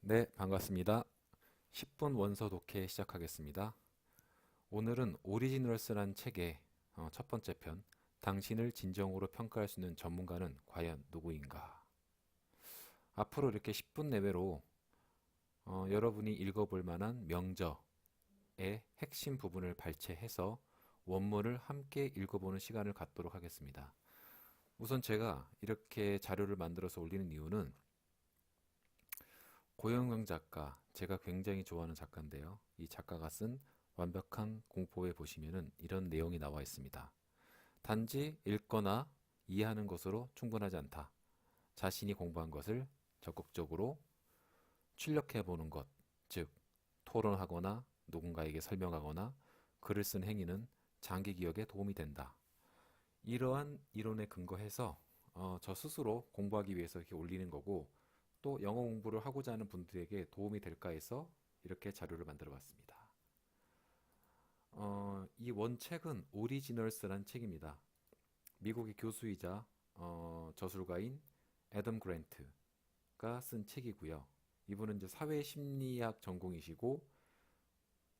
네, 반갑습니다. 10분 원서 독해 시작하겠습니다. 오늘은 오리지널스란 책의 첫 번째 편, 당신을 진정으로 평가할 수 있는 전문가는 과연 누구인가? 앞으로 이렇게 10분 내외로 여러분이 읽어볼 만한 명저의 핵심 부분을 발췌해서 원문을 함께 읽어보는 시간을 갖도록 하겠습니다. 우선 제가 이렇게 자료를 만들어서 올리는 이유는 고영명 작가, 제가 굉장히 좋아하는 작가인데요. 이 작가가 쓴 완벽한 공포에 보시면은 이런 내용이 나와 있습니다. 단지 읽거나 이해하는 것으로 충분하지 않다. 자신이 공부한 것을 적극적으로 출력해 보는 것, 즉 토론하거나 누군가에게 설명하거나 글을 쓴 행위는 장기 기억에 도움이 된다. 이러한 이론에 근거해서 저 스스로 공부하기 위해서 이렇게 올리는 거고, 또 영어 공부를 하고자 하는 분들에게 도움이 될까 해서 이렇게 자료를 만들어 봤습니다. 이 원책은 오리지널스란 책입니다. 미국의 교수이자 저술가인 애덤 그랜트가 쓴 책이고요. 이분은 이제 사회심리학 전공이시고,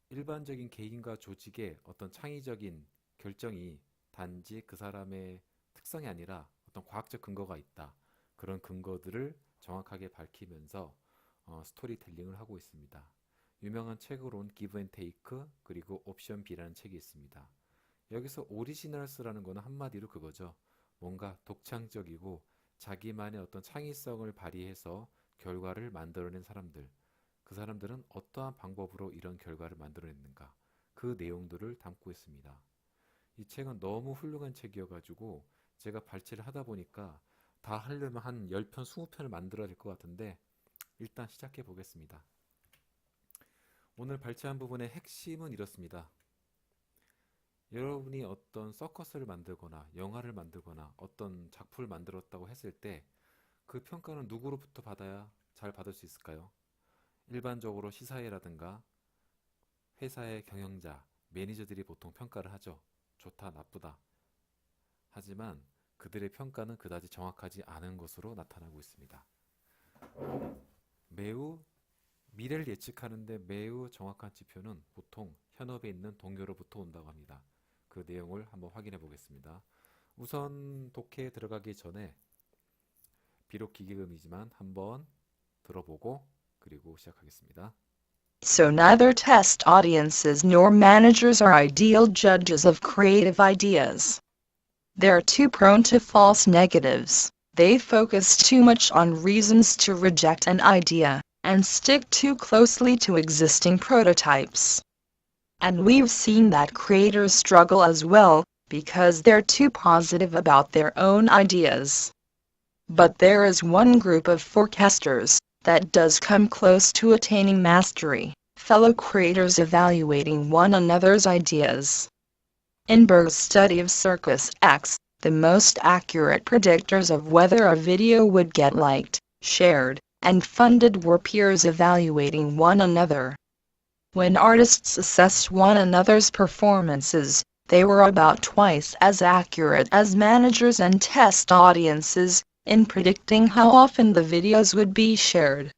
일반적인 개인과 조직의 어떤 창의적인 결정이 단지 그 사람의 특성이 아니라 어떤 과학적 근거가 있다. 그런 근거들을 정확하게 밝히면서 스토리텔링을 하고 있습니다. 유명한 책으로는 기브 앤 테이크 그리고 옵션 B라는 책이 있습니다. 여기서 오리지널스라는 거는 한마디로 그거죠. 뭔가 독창적이고 자기만의 어떤 창의성을 발휘해서 결과를 만들어낸 사람들. 그 사람들은 어떠한 방법으로 이런 결과를 만들어냈는가. 그 내용들을 담고 있습니다. 이 책은 너무 훌륭한 책이어가지고 제가 발췌를 하다 보니까 다 하려면 한 10편, 20편을 만들어야 될 것 같은데, 일단 시작해 보겠습니다. 오늘 발췌한 부분의 핵심은 이렇습니다. 여러분이 어떤 서커스를 만들거나 영화를 만들거나 어떤 작품을 만들었다고 했을 때 그 평가는 누구로부터 받아야 잘 받을 수 있을까요? 일반적으로 시사회라든가 회사의 경영자, 매니저들이 보통 평가를 하죠. 좋다, 나쁘다. 하지만 그들의 평가는 그다지 정확하지 않은 것으로 나타나고 있습니다. 매우 미래를 예측하는데 매우 정확한 지표는 보통 현업에 있는 동료로부터 온다고 합니다. 그 내용을 한번 확인해 보겠습니다. 우선 독해에 들어가기 전에 비록 기계음이지만 한번 들어보고 그리고 시작하겠습니다. So neither test audiences nor managers are ideal judges of creative ideas. They're too prone to false negatives. They focus too much on reasons to reject an idea, and stick too closely to existing prototypes. And we've seen that creators struggle as well, because they're too positive about their own ideas. But there is one group of forecasters that does come close to attaining mastery, fellow creators evaluating one another's ideas. In Berg's study of Circus X, the most accurate predictors of whether a video would get liked, shared, and funded were peers evaluating one another. When artists assessed one another's performances, they were about twice as accurate as managers and test audiences in predicting how often the videos would be shared.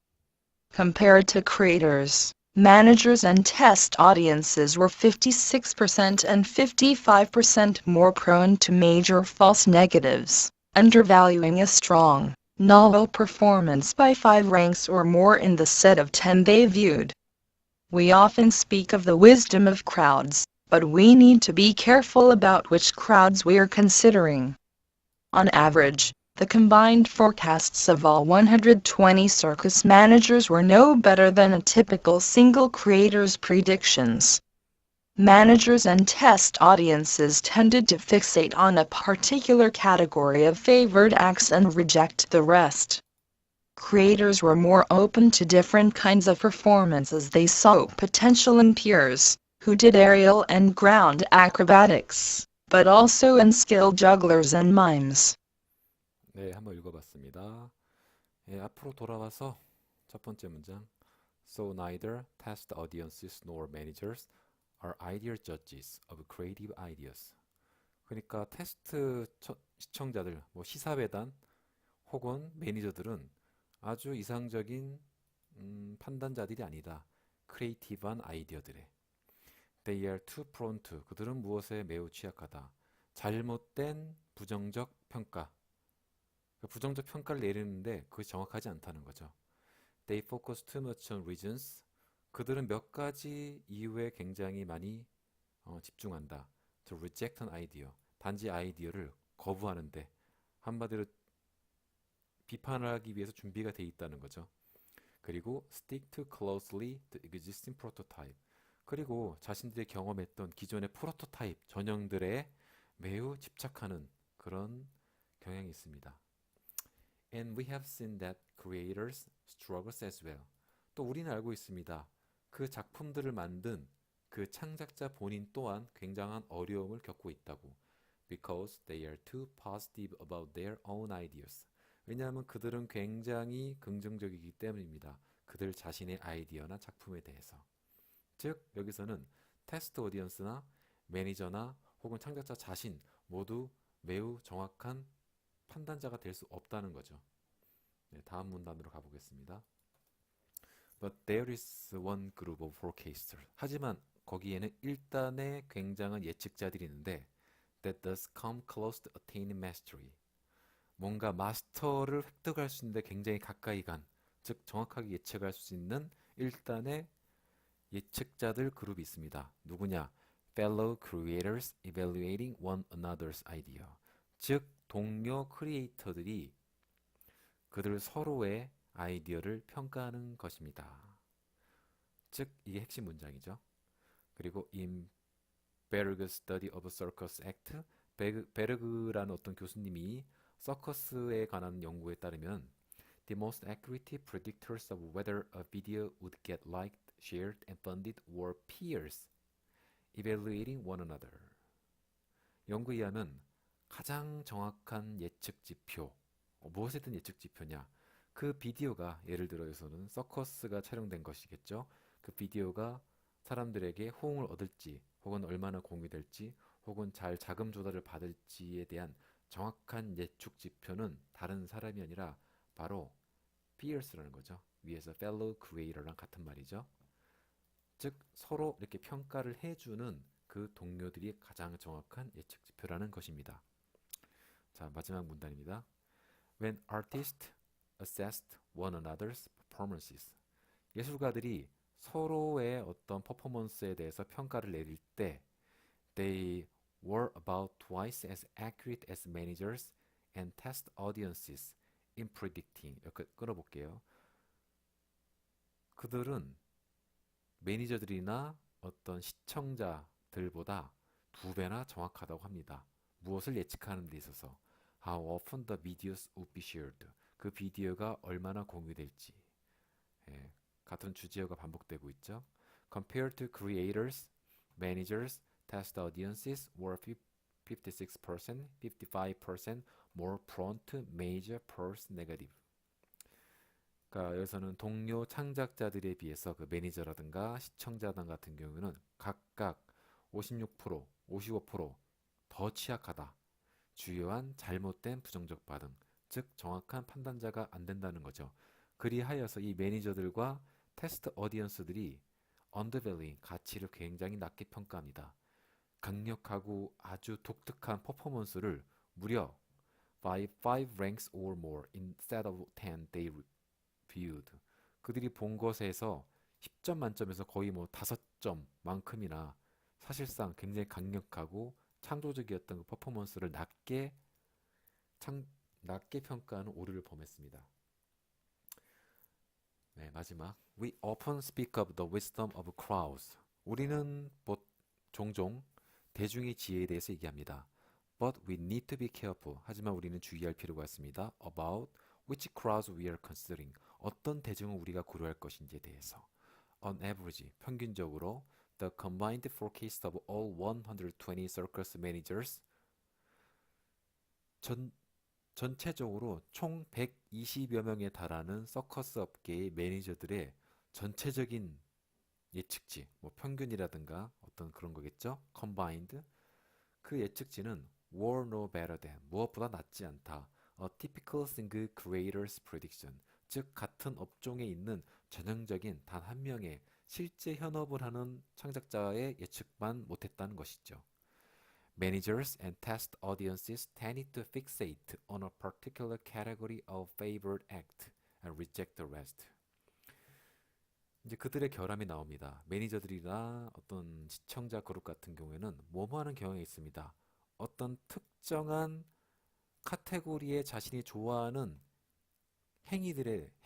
Compared to creators, managers and test audiences were 56% and 55% more prone to major false negatives, undervaluing a strong, novel performance by 5 ranks or more in the set of 10 they viewed. We often speak of the wisdom of crowds, but we need to be careful about which crowds we are considering. On average, the combined forecasts of all 120 circus managers were no better than a typical single creator's predictions. Managers and test audiences tended to fixate on a particular category of favored acts and reject the rest. Creators were more open to different kinds of performances. They saw potential in peers, who did aerial and ground acrobatics, but also in skilled jugglers and mimes. 네, 한번 읽어봤습니다. 앞으로 돌아와서 첫 번째 문장. So neither test audiences nor managers are ideal judges of creative ideas. 그러니까 테스트 시청자들, 뭐 시사회단 혹은 매니저들은 아주 이상적인 판단자들이 아니다. 크리에이티브한 아이디어들에. They are too prone to. 그들은 무엇에 매우 취약하다. 잘못된 부정적 평가. 그 부정적 평가를 내리는데 그것이 정확하지 않다는 거죠. They focus too much on reasons. 그들은 몇 가지 이유에 굉장히 많이 집중한다. To reject an idea. 단지 아이디어를 거부하는데 한마디로 비판을 하기 위해서 준비가 돼 있다는 거죠. 그리고 stick too closely to existing prototype. 그리고 자신들이 경험했던 기존의 프로토타입 전형들에 매우 집착하는 그런 경향이 있습니다. And we have seen that creators struggles as well. 또 우리는 알고 있습니다. 그 작품들을 만든 그 창작자 본인 또한 굉장한 어려움을 겪고 있다고. Because they are too positive about their own ideas. 왜냐하면 그들은 굉장히 긍정적이기 때문입니다. 그들 자신의 아이디어나 작품에 대해서. 즉 여기서는 테스트 오디언스나 매니저나 혹은 창작자 자신 모두 매우 정확한 판단자가 될 수 없다는 거죠. 네, 다음 문단으로 가보겠습니다. But there is one group of forecasters. 하지만 거기에는 일단의 굉장한 예측자들이 있는데 that does come close to attaining mastery. 뭔가 마스터를 획득할 수 있는데 굉장히 가까이 간, 즉 정확하게 예측할 수 있는 일단의 예측자들 그룹이 있습니다. 누구냐? Fellow creators evaluating one another's idea. 즉 동료 크리에이터들이 그들 서로의 아이디어를 평가하는 것입니다. 즉 이게 핵심 문장이죠. 그리고 in Berg's Study of Circus Act, 베르그라는 어떤 교수님이 서커스에 관한 연구에 따르면 The most accurate predictors of whether a video would get liked, shared, and funded were peers evaluating one another. 연구에 의하면 가장 정확한 예측 지표, 무엇이든 예측 지표냐? 그 비디오가 예를 들어서는 서커스가 촬영된 것이겠죠. 그 비디오가 사람들에게 호응을 얻을지, 혹은 얼마나 공유될지, 혹은 잘 자금 조달을 받을지에 대한 정확한 예측 지표는 다른 사람이 아니라 바로 peers라는 거죠. 위에서 fellow creator랑 같은 말이죠. 즉 서로 이렇게 평가를 해주는 그 동료들이 가장 정확한 예측 지표라는 것입니다. 자, 마지막 문단입니다. When artists assessed one another's performances. 예술가들이 서로의 어떤 퍼포먼스에 대해서 평가를 내릴 때 they were about twice as accurate as managers and test audiences in predicting. 이렇게 끊어볼게요. 그들은 매니저들이나 어떤 시청자들보다 2배나 정확하다고 합니다. 무엇을 예측하는 데 있어서 how often the videos would be shared. 그 비디오가 얼마나 공유될지. 예, 같은 주제어가 반복되고 있죠. Compared to creators, managers, test audiences were 56%, 55% more prone to major false negative. 그러니까 여기서는 동료 창작자들에 비해서 그 매니저라든가 시청자단 같은 경우는 각각 56%, 55%더 취약하다. 주요한 잘못된 부정적 반응, 즉 정확한 판단자가 안 된다는 거죠. 그리하여서 이 매니저들과 테스트 어디언스들이 언더밸리 가치를 굉장히 낮게 평가합니다. 강력하고 아주 독특한 퍼포먼스를 무려 by 5 ranks or more instead of 10 they viewed. 그들이 본 것에서 10점 만점에서 거의 뭐 5점만큼이나 사실상 굉장히 강력하고 창조적이었던 그 퍼포먼스를 낮게 평가하는 오류를 범했습니다. 네, 마지막. We often speak of the wisdom of crowds. 우리는 종종 대중의 지혜에 대해서 얘기합니다. But we need to be careful. 하지만 우리는 주의할 필요가 있습니다. About which crowds we are considering. 어떤 대중을 우리가 고려할 것인지에 대해서. On average, 평균적으로 the combined forecast of all 120 circus managers 전체적으로 총 120여 명에 달하는 서커스 업계의 매니저들의 전체적인 예측치, 뭐 평균이라든가 어떤 그런 거겠죠? combined. 그 예측치는 were no better than, 무엇보다 낫지 않다. A typical single creator's prediction. 즉 같은 업종에 있는 전형적인 단 한 명의 실제 현업을 하는 창작자의 예측만 못했다는 것이죠. Managers and test audiences tended to fixate on a particular category of favored act and reject the rest. 이제 그들의 결함이 나옵니다. 매니저들이나 어떤 시청자 그룹 같은 경우에는 뭐뭐하는 경향이 있습니다. 어떤 특정한 카테고리에 자신이 좋아하는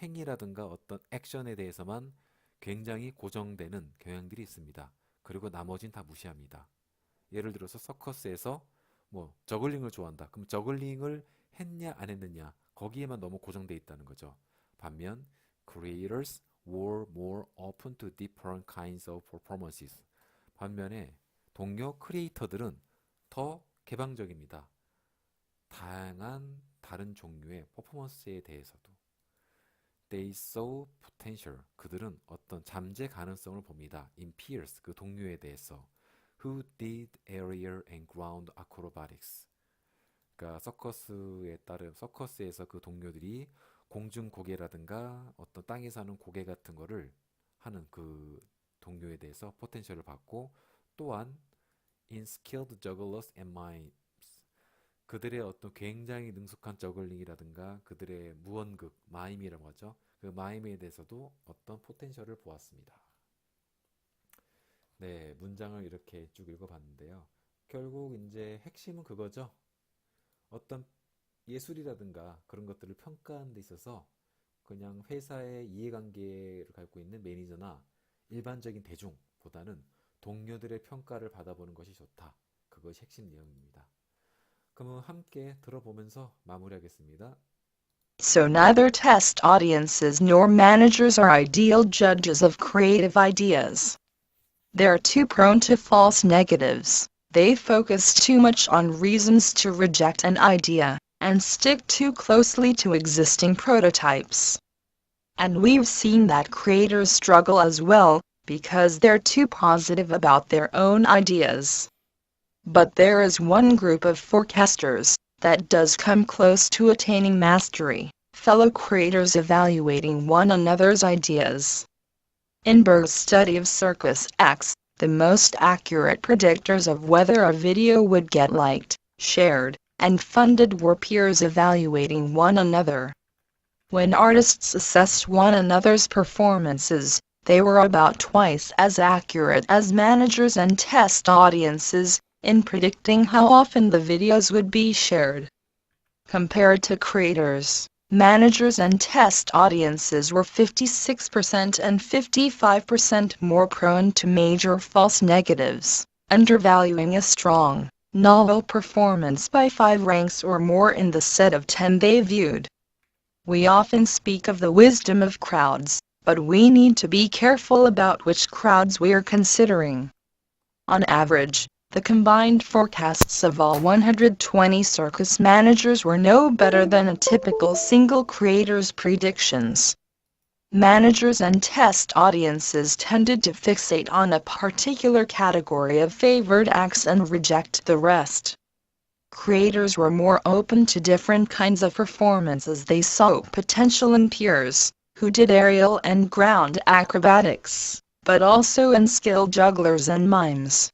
행위라든가 어떤 액션에 대해서만 굉장히 고정되는 경향들이 있습니다. 그리고 나머진 다 무시합니다. 예를 들어서 서커스에서 뭐 저글링을 좋아한다. 그럼 저글링을 했냐 안 했느냐 거기에만 너무 고정돼 있다는 거죠. 반면 creators were more open to different kinds of performances. 반면에 동료 크리에이터들은 더 개방적입니다. 다양한 다른 종류의 퍼포먼스에 대해서도. They saw potential. 그들은 어떤 잠재 가능성을 봅니다. In peers, 그 동료에 대해서. Who did aerial and ground acrobatics. 그러니까 서커스에서 그 동료들이 공중 고개라든가 어떤 땅에 사는 고개 같은 거를 하는 그 동료에 대해서 포텐셜을 받고, 또한 in skilled jugglers and mimes. 그들의 어떤 굉장히 능숙한 저글링이라든가 그들의 무언극, 마임이라고 하죠. 그 마임에 대해서도 어떤 포텐셜을 보았습니다. 네, 문장을 이렇게 쭉 읽어봤는데요. 결국 이제 핵심은 그거죠. 어떤 예술이라든가 그런 것들을 평가하는 데 있어서 그냥 회사의 이해관계를 갖고 있는 매니저나 일반적인 대중보다는 동료들의 평가를 받아보는 것이 좋다. 그것이 핵심 내용입니다. 그러면 함께 들어보면서 마무리하겠습니다. So neither test audiences nor managers are ideal judges of creative ideas. They are too prone to false negatives. They focus too much on reasons to reject an idea, and stick too closely to existing prototypes. And we've seen that creators struggle as well, because they're too positive about their own ideas. But there is one group of forecasters that does come close to attaining mastery, fellow creators evaluating one another's ideas. In Berg's study of Circus X, the most accurate predictors of whether a video would get liked, shared, and funded were peers evaluating one another. When artists assessed one another's performances, they were about twice as accurate as managers and test audiences in predicting how often the videos would be shared. Compared to creators, managers and test audiences were 56% and 55% more prone to major false negatives, undervaluing a strong, novel performance by 5 ranks or more in the set of 10 they viewed. We often speak of the wisdom of crowds, but we need to be careful about which crowds we are considering. On average, the combined forecasts of all 120 circus managers were no better than a typical single creator's predictions. Managers and test audiences tended to fixate on a particular category of favored acts and reject the rest. Creators were more open to different kinds of performances. They saw potential in peers, who did aerial and ground acrobatics, but also in skilled jugglers and mimes.